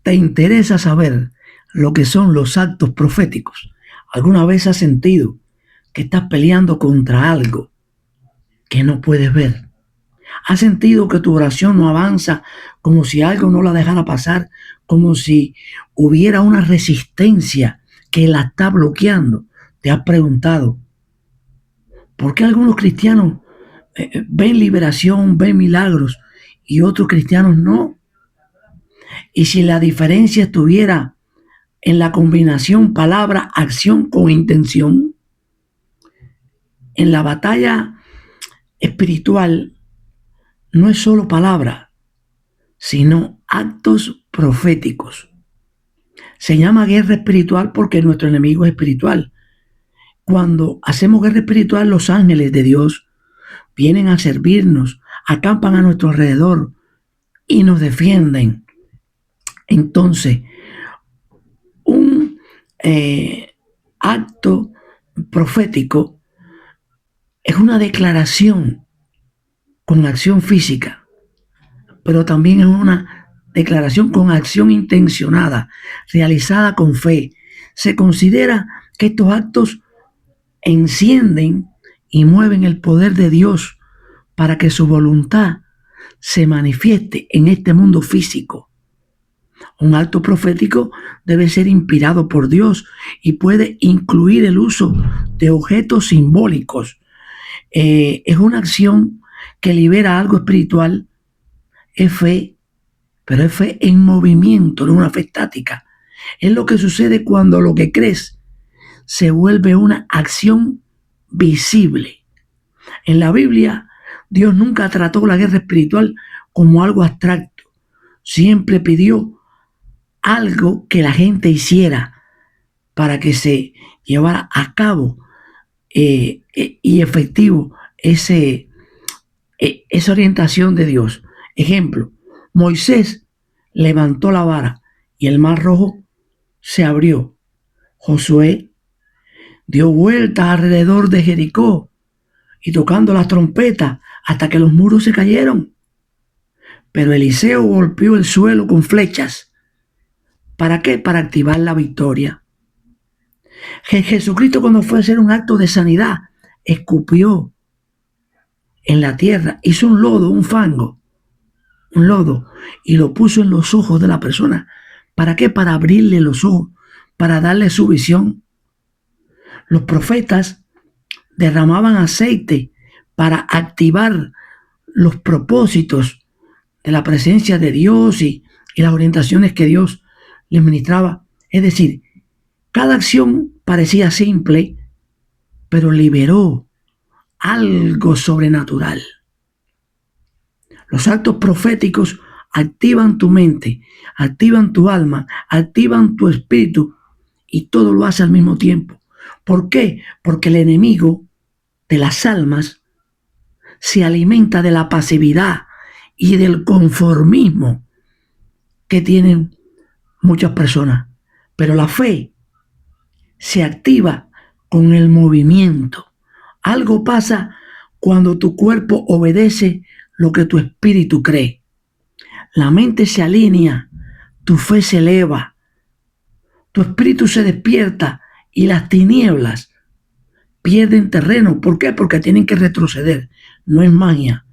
¿Te interesa saber lo que son los actos proféticos? ¿Alguna vez has sentido que estás peleando contra algo que no puedes ver? ¿Has sentido que tu oración no avanza, como si algo no la dejara pasar, como si hubiera una resistencia que la está bloqueando? ¿Te has preguntado por qué algunos cristianos ven liberación, ven milagros y otros cristianos no? Y si la diferencia estuviera en la combinación palabra, acción con intención, en la batalla espiritual no es solo palabra, sino actos proféticos. Se llama guerra espiritual porque nuestro enemigo es espiritual. Cuando hacemos guerra espiritual, los ángeles de Dios vienen a servirnos, acampan a nuestro alrededor y nos defienden. Entonces, un acto profético es una declaración con acción física, pero también es una declaración con acción intencionada, realizada con fe. Se considera que estos actos encienden y mueven el poder de Dios para que su voluntad se manifieste en este mundo físico. Un acto profético debe ser inspirado por Dios y puede incluir el uso de objetos simbólicos. Es una acción que libera algo espiritual, es fe, pero es fe en movimiento, no una fe estática. Es lo que sucede cuando lo que crees se vuelve una acción visible. En la Biblia, Dios nunca trató la guerra espiritual como algo abstracto. Siempre pidió algo que la gente hiciera para que se llevara a cabo y efectivo esa orientación de Dios. Ejemplo, Moisés levantó la vara y el mar rojo se abrió. Josué dio vueltas alrededor de Jericó y tocando las trompetas hasta que los muros se cayeron. Pero Eliseo golpeó el suelo con flechas. ¿Para qué? Para activar la victoria. Jesucristo, cuando fue a hacer un acto de sanidad, escupió en la tierra, hizo un lodo, un lodo, y lo puso en los ojos de la persona. ¿Para qué? Para abrirle los ojos, para darle su visión. Los profetas derramaban aceite para activar los propósitos de la presencia de Dios y las orientaciones que Dios les ministraba. Es decir, cada acción parecía simple, pero liberó algo sobrenatural. Los actos proféticos activan tu mente, activan tu alma, activan tu espíritu y todo lo hace al mismo tiempo. ¿Por qué? Porque el enemigo de las almas se alimenta de la pasividad y del conformismo que tienen muchas personas. Pero la fe se activa con el movimiento. Algo pasa cuando tu cuerpo obedece lo que tu espíritu cree. La mente se alinea, tu fe se eleva, tu espíritu se despierta y las tinieblas pierden terreno. ¿Por qué? Porque tienen que retroceder. No es magia,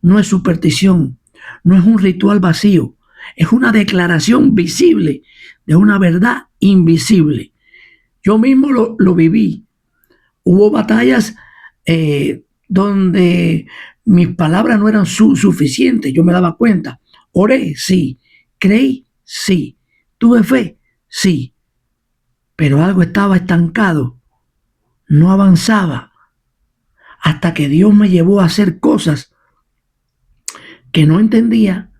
no es superstición, no es un ritual vacío, es una declaración visible de una verdad invisible. Yo mismo lo viví. Hubo batallas donde mis palabras no eran suficientes. Yo me daba cuenta. Oré, sí. Creí, sí. Tuve fe, sí. Pero algo estaba estancado. No avanzaba. Hasta que Dios me llevó a hacer cosas que no entendía.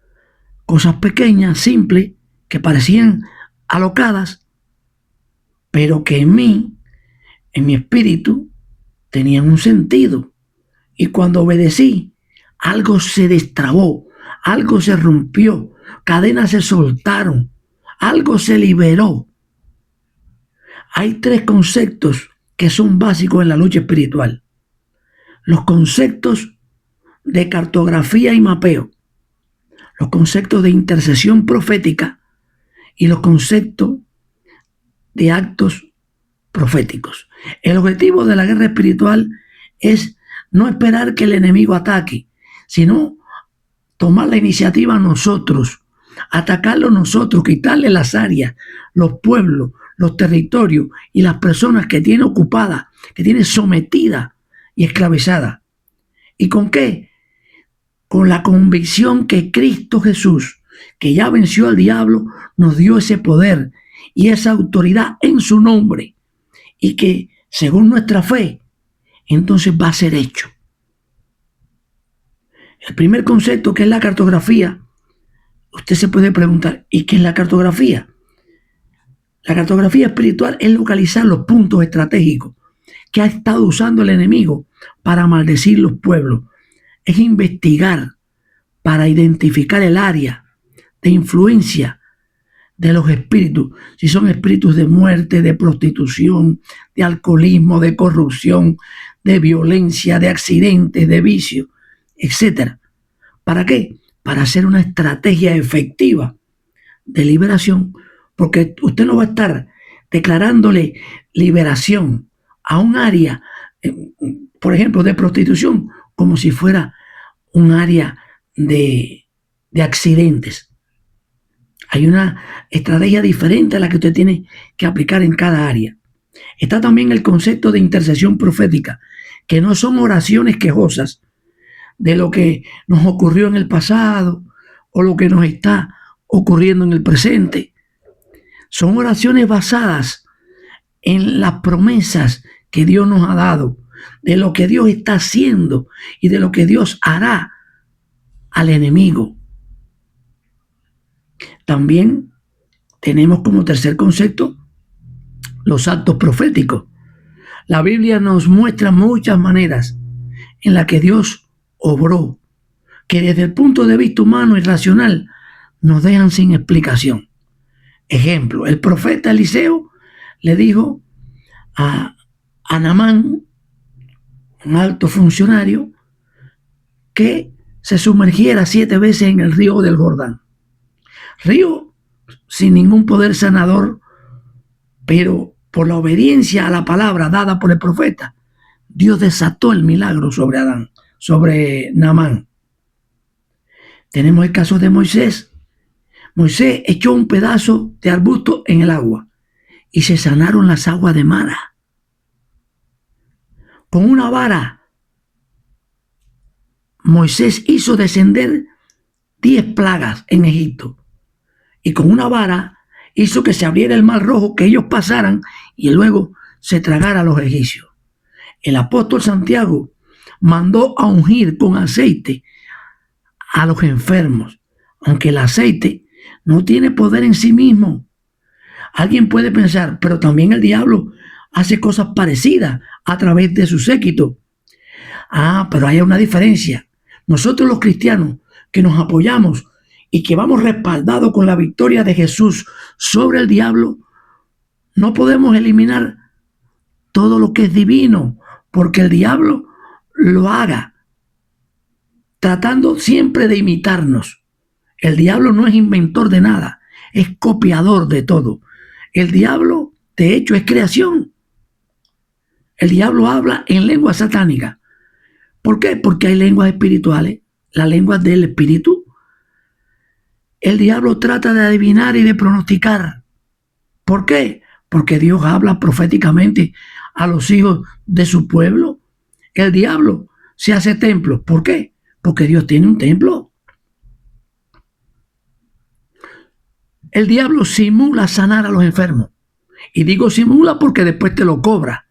Cosas pequeñas, simples, que parecían alocadas, pero que en mí, en mi espíritu, tenían un sentido. Y cuando obedecí, algo se destrabó, algo se rompió, cadenas se soltaron, algo se liberó. Hay tres conceptos que son básicos en la lucha espiritual. Los conceptos de cartografía y mapeo, los conceptos de intercesión profética y los conceptos de actos proféticos. El objetivo de la guerra espiritual es no esperar que el enemigo ataque, sino tomar la iniciativa nosotros, atacarlo nosotros, quitarle las áreas, los pueblos, los territorios y las personas que tiene ocupadas, que tiene sometidas y esclavizadas. ¿Y con qué? Con la convicción que Cristo Jesús, que ya venció al diablo, nos dio ese poder y esa autoridad en su nombre, y que según nuestra fe, entonces va a ser hecho. El primer concepto, que es la cartografía, usted se puede preguntar, ¿y qué es la cartografía? La cartografía espiritual es localizar los puntos estratégicos que ha estado usando el enemigo para maldecir los pueblos. Es investigar para identificar el área de influencia de los espíritus, si son espíritus de muerte, de prostitución, de alcoholismo, de corrupción, de violencia, de accidentes, de vicio, etc. ¿Para qué? Para hacer una estrategia efectiva de liberación, porque usted no va a estar declarándole liberación a un área, por ejemplo, de prostitución, como si fuera un área de accidentes. Hay una estrategia diferente a la que usted tiene que aplicar en cada área. Está también el concepto de intercesión profética, que no son oraciones quejosas de lo que nos ocurrió en el pasado o lo que nos está ocurriendo en el presente. Son oraciones basadas en las promesas que Dios nos ha dado, de lo que Dios está haciendo y de lo que Dios hará al enemigo. También tenemos como tercer concepto los actos proféticos. La Biblia nos muestra muchas maneras en las que Dios obró, que desde el punto de vista humano y racional nos dejan sin explicación. Ejemplo, el profeta Eliseo le dijo a Naamán, un alto funcionario, que se sumergiera 7 veces en el río del Jordán. Río sin ningún poder sanador, pero por la obediencia a la palabra dada por el profeta, Dios desató el milagro sobre Naamán. Tenemos el caso de Moisés. Moisés echó un pedazo de arbusto en el agua y se sanaron las aguas de Mara. Con una vara, Moisés hizo descender 10 plagas en Egipto. Y con una vara hizo que se abriera el mar rojo, que ellos pasaran y luego se tragara a los egipcios. El apóstol Santiago mandó a ungir con aceite a los enfermos, aunque el aceite no tiene poder en sí mismo. Alguien puede pensar, pero también el diablo hace cosas parecidas a través de su séquito. Pero hay una diferencia. Nosotros los cristianos que nos apoyamos y que vamos respaldados con la victoria de Jesús sobre el diablo, no podemos eliminar todo lo que es divino, porque el diablo lo haga tratando siempre de imitarnos. El diablo no es inventor de nada, es copiador de todo. El diablo, de hecho, es creación. El diablo habla en lengua satánica. ¿Por qué? Porque hay lenguas espirituales, la lengua del espíritu. El diablo trata de adivinar y de pronosticar. ¿Por qué? Porque Dios habla proféticamente a los hijos de su pueblo. El diablo se hace templo. ¿Por qué? Porque Dios tiene un templo. El diablo simula sanar a los enfermos. Y digo simula porque después te lo cobra.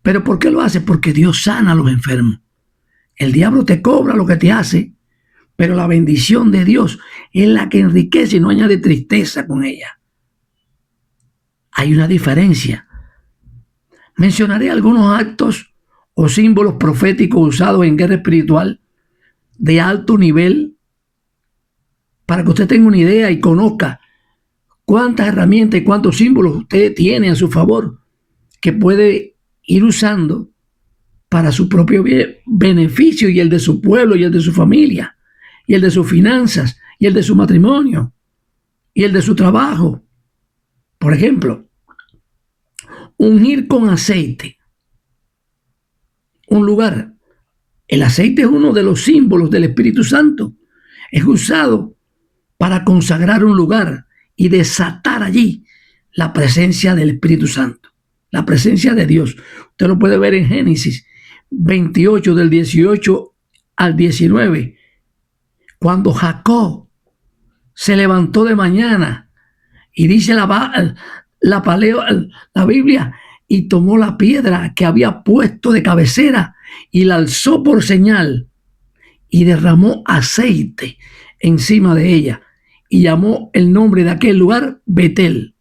¿Pero por qué lo hace? Porque Dios sana a los enfermos. El diablo te cobra lo que te hace, pero la bendición de Dios es la que enriquece y no añade tristeza con ella. Hay una diferencia. Mencionaré algunos actos o símbolos proféticos usados en guerra espiritual de alto nivel para que usted tenga una idea y conozca cuántas herramientas y cuántos símbolos usted tiene a su favor que puede ir usando para su propio beneficio y el de su pueblo y el de su familia y el de sus finanzas y el de su matrimonio. y el de su trabajo. Por ejemplo, ungir con aceite un lugar. El aceite es uno de los símbolos del Espíritu Santo. Es usado para consagrar un lugar y desatar allí la presencia del Espíritu Santo, la presencia de Dios. Usted lo puede ver en Génesis 28, del 18 al 19, cuando Jacob se levantó de mañana y dice la Biblia, y tomó la piedra que había puesto de cabecera y la alzó por señal y derramó aceite encima de ella y llamó el nombre de aquel lugar Betel.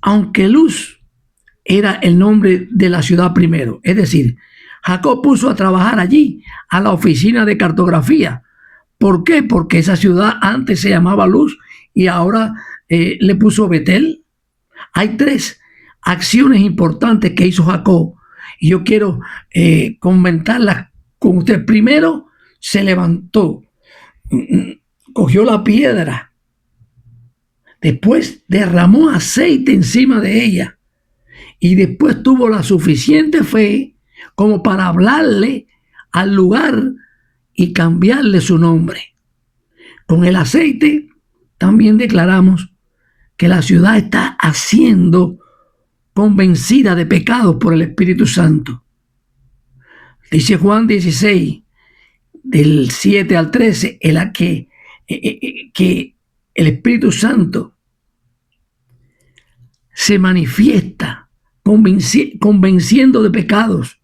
Aunque Luz era el nombre de la ciudad primero, es decir, Jacob puso a trabajar allí a la oficina de cartografía. ¿Por qué? Porque esa ciudad antes se llamaba Luz y ahora le puso Betel. Hay 3 acciones importantes que hizo Jacob y yo quiero comentarlas con usted. Primero, se levantó, cogió la piedra, después derramó aceite encima de ella y después tuvo la suficiente fe como para hablarle al lugar y cambiarle su nombre. Con el aceite también declaramos que la ciudad está siendo convencida de pecados por el Espíritu Santo. Dice Juan 16, del 7 al 13, que el Espíritu Santo se manifiesta convenciendo de pecados.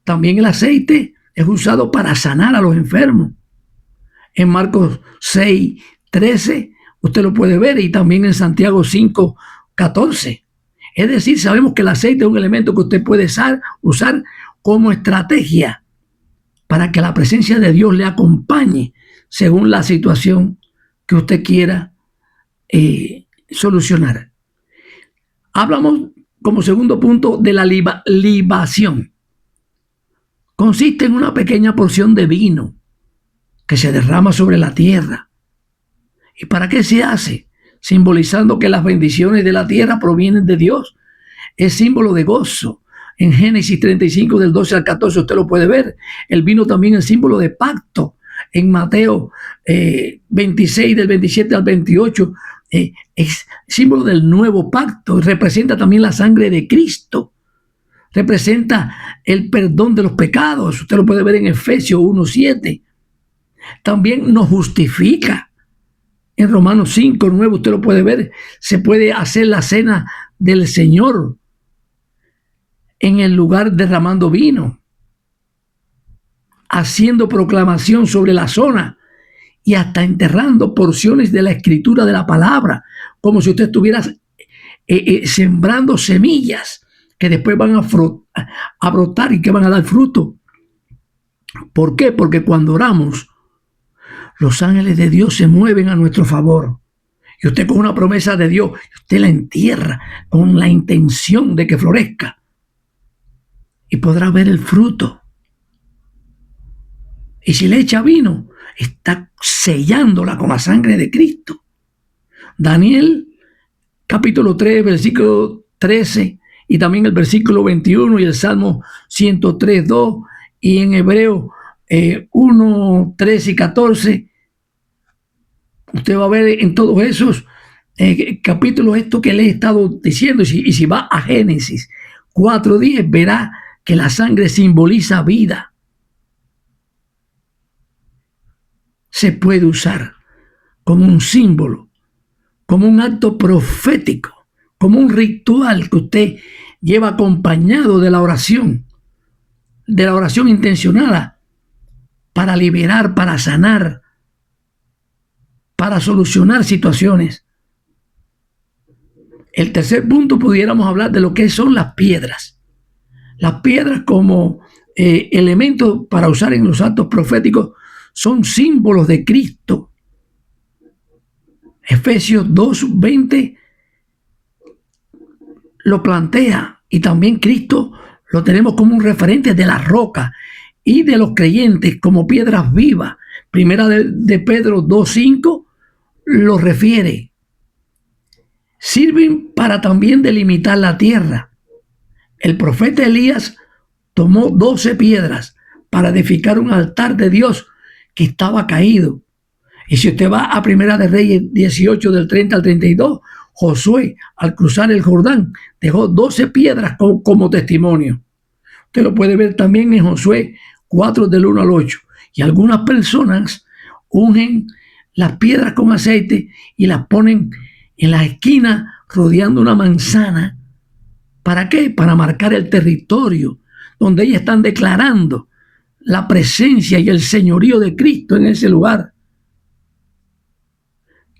También el aceite es usado para sanar a los enfermos. En Marcos 6, 13, usted lo puede ver, y también en Santiago 5, 14. Es decir, sabemos que el aceite es un elemento que usted puede usar como estrategia para que la presencia de Dios le acompañe según la situación que usted quiera solucionar. Hablamos como segundo punto de la libación. Consiste en una pequeña porción de vino que se derrama sobre la tierra. ¿Y para qué se hace? Simbolizando que las bendiciones de la tierra provienen de Dios. Es símbolo de gozo. En Génesis 35, del 12 al 14, usted lo puede ver. El vino también es símbolo de pacto. En Mateo 26, del 27 al 28, es símbolo del nuevo pacto. Representa también la sangre de Cristo. Representa el perdón de los pecados. Usted lo puede ver en Efesios 1:7. También nos justifica. En Romanos 5:9 usted lo puede ver. Se puede hacer la cena del Señor en el lugar derramando vino, haciendo proclamación sobre la zona y hasta enterrando porciones de la escritura de la palabra, como si usted estuviera sembrando semillas que después van a brotar y que van a dar fruto. ¿Por qué? Porque cuando oramos, los ángeles de Dios se mueven a nuestro favor. Y usted, con una promesa de Dios, usted la entierra con la intención de que florezca. Y podrá ver el fruto. Y si le echa vino, está sellándola con la sangre de Cristo. Daniel, capítulo 3, versículo 13, y también el versículo 21 y el Salmo 103, 2, y en Hebreo 1, 13 y 14, usted va a ver en todos esos capítulos esto que le he estado diciendo. Y si va a Génesis 4:10, verá que la sangre simboliza vida. Se puede usar como un símbolo, como un acto profético, como un ritual que usted lleva acompañado de la oración intencionada para liberar, para sanar, para solucionar situaciones. El tercer punto, pudiéramos hablar de lo que son las piedras. Las piedras como elementos para usar en los actos proféticos son símbolos de Cristo. Efesios 2:20 lo plantea, y también Cristo lo tenemos como un referente de la roca y de los creyentes como piedras vivas. Primera de Pedro 2:5 lo refiere. Sirven para también delimitar la tierra. El profeta Elías tomó 12 piedras para edificar un altar de Dios que estaba caído. Y si usted va a Primera de Reyes 18 del 30 al 32, Josué al cruzar el Jordán dejó 12 piedras como testimonio. Usted lo puede ver también en Josué 4 del 1 al 8. Y algunas personas ungen las piedras con aceite y las ponen en la esquina rodeando una manzana. ¿Para qué? Para marcar el territorio donde ellas están declarando la presencia y el señorío de Cristo en ese lugar.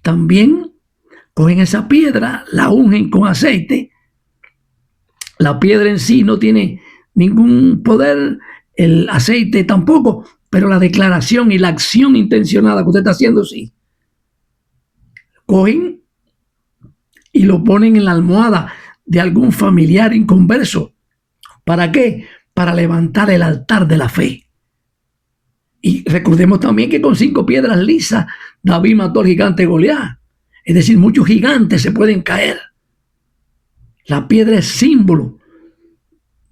También cogen esa piedra, la ungen con aceite. La piedra en sí no tiene ningún poder, el aceite tampoco, pero la declaración y la acción intencionada que usted está haciendo sí. Cogen y lo ponen en la almohada de algún familiar inconverso. ¿Para qué? Para levantar el altar de la fe. Y recordemos también que con 5 piedras lisas David mató al gigante Goliat. Es decir, muchos gigantes se pueden caer. La piedra es símbolo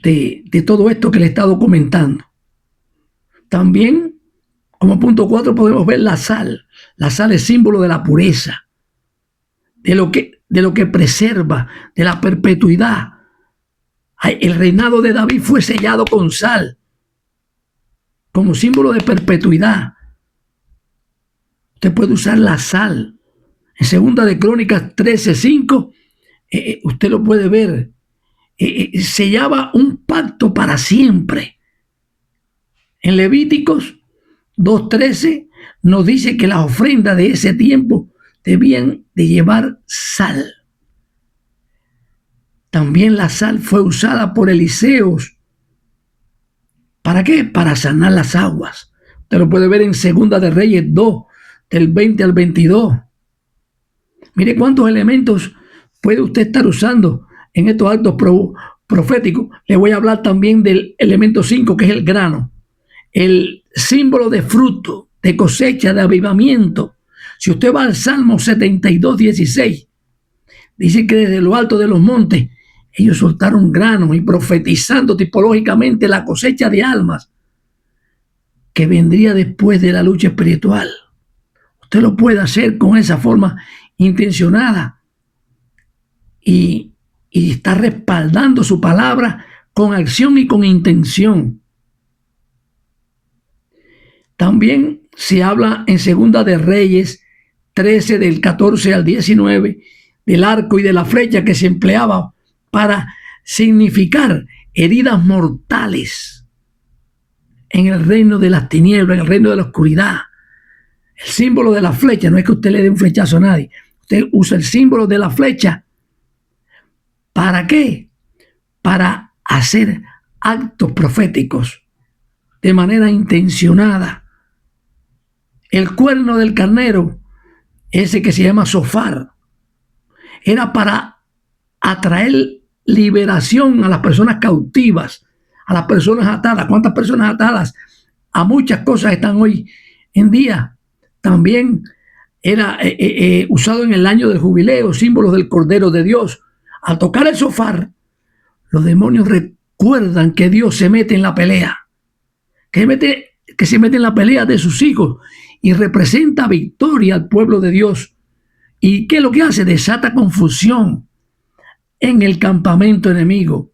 de todo esto que le he estado comentando. También, como punto 4, podemos ver la sal. La sal es símbolo de la pureza, de lo que preserva, de la perpetuidad. El reinado de David fue sellado con sal, como símbolo de perpetuidad. Usted puede usar la sal. En Segunda de Crónicas 13:5, usted lo puede ver. Sellaba un pacto para siempre. En Levíticos 2:13 nos dice que las ofrendas de ese tiempo debían de llevar sal. También la sal fue usada por Eliseos. ¿Para qué? Para sanar las aguas. Usted lo puede ver en Segunda de Reyes 2, del 20 al 22. Mire cuántos elementos puede usted estar usando en estos actos proféticos. Le voy a hablar también del elemento 5, que es el grano. El símbolo de fruto, de cosecha, de avivamiento. Si usted va al Salmo 72:16, dice que desde lo alto de los montes ellos soltaron granos y profetizando tipológicamente la cosecha de almas que vendría después de la lucha espiritual. Usted lo puede hacer con esa forma intencionada y está respaldando su palabra con acción y con intención. También se habla en Segunda de Reyes 13 del 14 al 19 del arco y de la flecha que se empleaba para significar heridas mortales en el reino de las tinieblas, en el reino de la oscuridad. El símbolo de la flecha no es que usted le dé un flechazo a nadie. Usted usa el símbolo de la flecha. ¿Para qué? Para hacer actos proféticos de manera intencionada. El cuerno del carnero, ese que se llama sofar, era para atraer liberación a las personas cautivas, a las personas atadas. ¿Cuántas personas atadas a muchas cosas están hoy en día? También era usado en el año del jubileo, símbolos del Cordero de Dios. Al tocar el sofar, los demonios recuerdan que Dios se mete en la pelea, que se mete en la pelea de sus hijos y representa victoria al pueblo de Dios. ¿Y qué es lo que hace? Desata confusión en el campamento enemigo.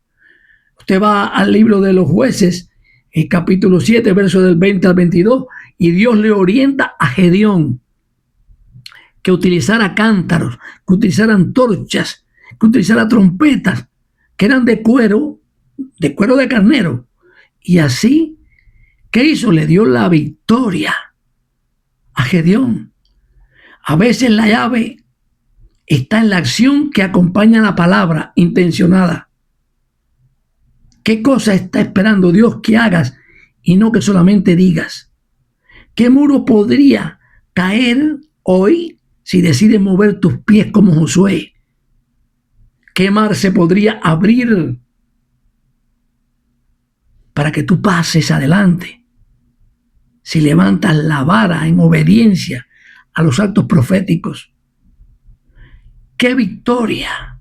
Usted va al libro de los Jueces, el capítulo 7, versos del 20 al 22, y Dios le orienta a Gedeón que utilizara cántaros, que utilizara antorchas, que utilizara trompetas, que eran de cuero de carnero. Y así, ¿qué hizo? Le dio la victoria a Gedeón. A veces la llave está en la acción que acompaña la palabra intencionada. ¿Qué cosa está esperando Dios que hagas y no que solamente digas? ¿Qué muro podría caer hoy si decides mover tus pies como Josué? ¿Qué mar se podría abrir para que tú pases adelante si levantas la vara en obediencia a los actos proféticos? ¿Qué victoria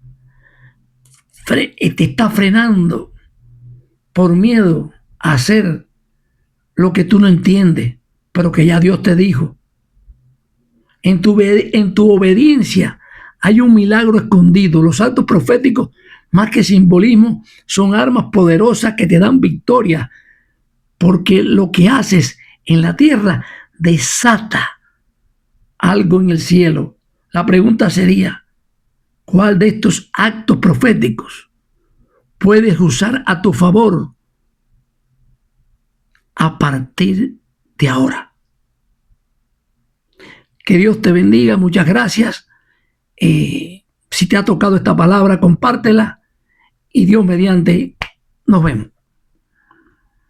te está frenando por miedo a hacer lo que tú no entiendes, pero que ya Dios te dijo? En tu obediencia hay un milagro escondido. Los actos proféticos, más que simbolismo, son armas poderosas que te dan victoria, porque lo que haces en la tierra desata algo en el cielo. La pregunta sería, ¿cuál de estos actos proféticos puedes usar a tu favor a partir de ahora? Que Dios te bendiga, muchas gracias. Si te ha tocado esta palabra, compártela y Dios mediante, nos vemos.